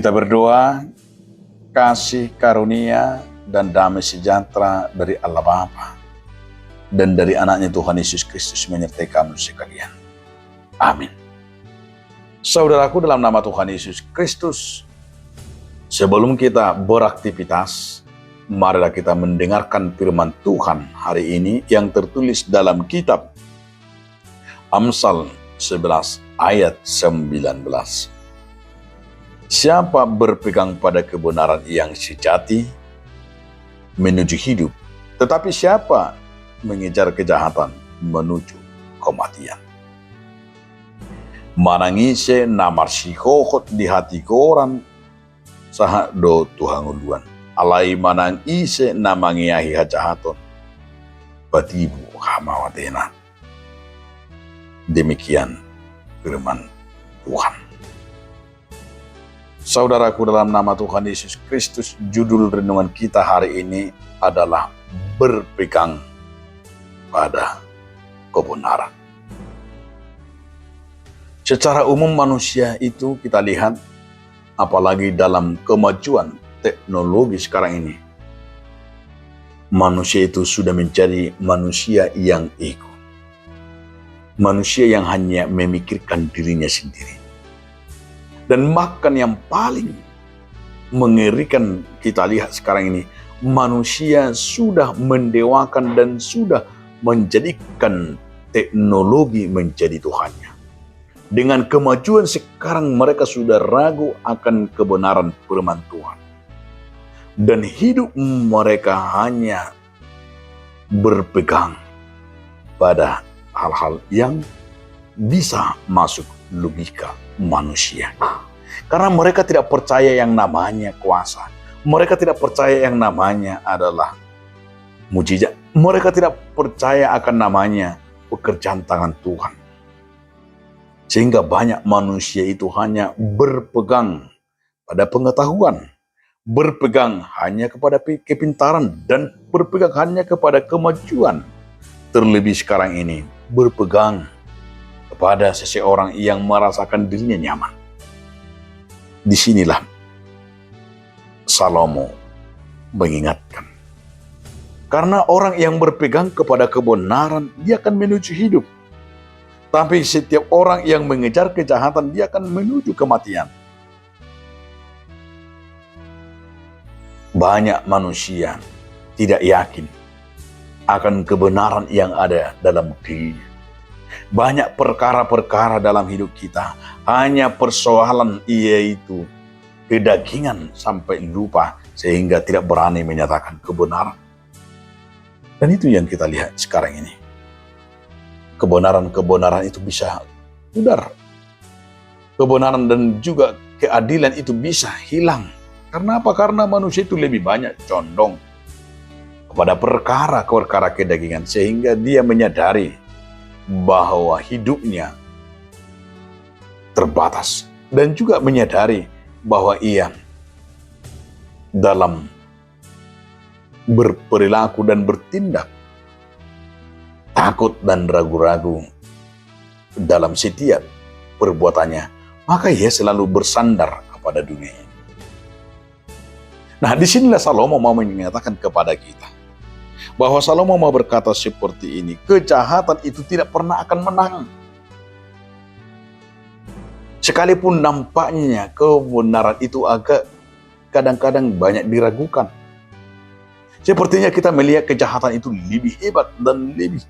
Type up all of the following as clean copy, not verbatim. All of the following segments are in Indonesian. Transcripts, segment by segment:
Kita berdoa, kasih karunia dan damai sejahtera dari Allah Bapa dan dari anaknya Tuhan Yesus Kristus menyertai kamu sekalian. Amin. Saudaraku dalam nama Tuhan Yesus Kristus, sebelum kita beraktivitas, marilah kita mendengarkan firman Tuhan hari ini yang tertulis dalam kitab Amsal 11 ayat 19. Siapa berpegang pada kebenaran yang sejati menuju hidup, tetapi siapa mengejar kejahatan menuju kematian. Manangise namar sihokot di hati koran saha do Tuhan uluan. Alai manang ise namangiahi hajahaton batibu hamawatena. Demikian firman Tuhan. Saudaraku dalam nama Tuhan Yesus Kristus, judul renungan kita hari ini adalah berpegang pada kebenaran. Secara umum manusia itu kita lihat, apalagi dalam kemajuan teknologi sekarang ini, manusia itu sudah menjadi manusia yang ego. Manusia yang hanya memikirkan dirinya sendiri. Dan bahkan yang paling mengerikan kita lihat sekarang ini, manusia sudah mendewakan dan sudah menjadikan teknologi menjadi Tuhannya. Dengan kemajuan sekarang mereka sudah ragu akan kebenaran firman Tuhan. Dan hidup mereka hanya berpegang pada hal-hal yang bisa masuk logika manusia. Karena mereka tidak percaya yang namanya kuasa. Mereka tidak percaya yang namanya adalah mujizat. Mereka tidak percaya akan namanya pekerjaan tangan Tuhan. Sehingga banyak manusia itu hanya berpegang pada pengetahuan. Berpegang hanya kepada kepintaran dan berpegang hanya kepada kemajuan. Terlebih sekarang ini berpegang kepada seseorang yang merasakan dirinya nyaman. Disinilah Salomo mengingatkan. Karena orang yang berpegang kepada kebenaran, dia akan menuju hidup. Tapi setiap orang yang mengejar kejahatan, dia akan menuju kematian. Banyak manusia tidak yakin akan kebenaran yang ada dalam dirinya. Banyak perkara-perkara dalam hidup kita hanya persoalan yaitu kedagingan sampai lupa sehingga tidak berani menyatakan kebenaran. Dan itu yang kita lihat sekarang ini. Kebenaran-kebenaran itu bisa pudar. Kebenaran dan juga keadilan itu bisa hilang. Karena apa? Karena manusia itu lebih banyak condong kepada perkara-perkara kedagingan sehingga dia menyadari bahwa hidupnya terbatas dan juga menyadari bahwa ia dalam berperilaku dan bertindak takut dan ragu-ragu dalam setiap perbuatannya, maka ia selalu bersandar kepada dunia ini. Nah, disinilah Salomo mau menyatakan kepada kita bahwa Salomo mau berkata seperti ini, kejahatan itu tidak pernah akan menang. Sekalipun nampaknya kebenaran itu agak kadang-kadang banyak diragukan. Sepertinya kita melihat kejahatan itu lebih hebat dan lebih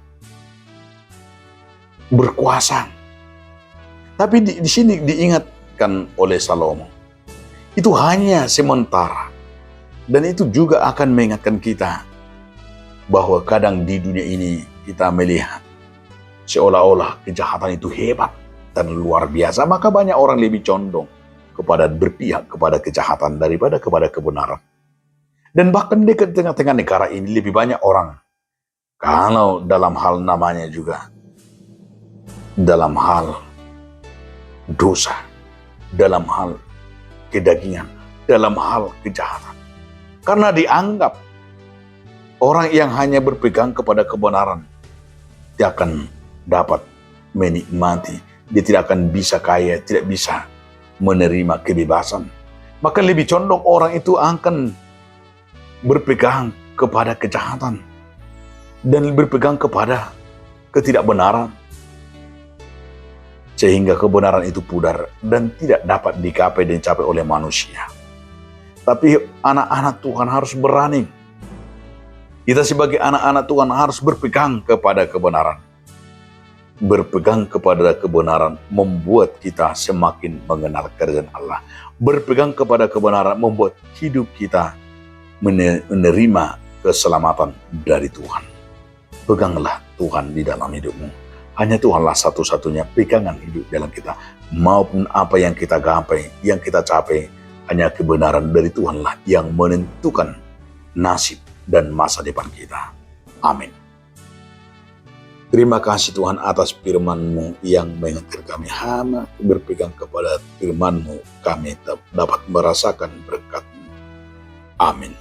berkuasa. Tapi di sini diingatkan oleh Salomo, itu hanya sementara. Dan itu juga akan mengingatkan kita bahwa kadang di dunia ini kita melihat seolah-olah kejahatan itu hebat dan luar biasa, maka banyak orang lebih condong kepada berpihak kepada kejahatan daripada kepada kebenaran. Dan bahkan di tengah-tengah negara ini lebih banyak orang, kalau dalam hal namanya juga, dalam hal dosa, dalam hal kedagingan, dalam hal kejahatan. Karena dianggap orang yang hanya berpegang kepada kebenaran, dia akan dapat menikmati, dia tidak akan bisa kaya, tidak bisa menerima kebebasan. maka lebih condong orang itu akan berpegang kepada kejahatan dan berpegang kepada ketidakbenaran, sehingga kebenaran itu pudar dan tidak dapat digapai dan dicapai oleh manusia. Tapi anak-anak Tuhan harus berani. Kita sebagai anak-anak Tuhan harus berpegang kepada kebenaran. Berpegang kepada kebenaran membuat kita semakin mengenal kerajaan Allah. Berpegang kepada kebenaran membuat hidup kita menerima keselamatan dari Tuhan. Peganglah Tuhan di dalam hidupmu. Hanya Tuhanlah satu-satunya pegangan hidup dalam kita. Maupun apa yang kita gapai, yang kita capai, hanya kebenaran dari Tuhanlah yang menentukan nasib dan masa depan kita. Amin. Terima kasih Tuhan atas firman-Mu yang mengingatkan kami. Hanya berpegang kepada firman-Mu, kami dapat merasakan berkat-Mu. Amin.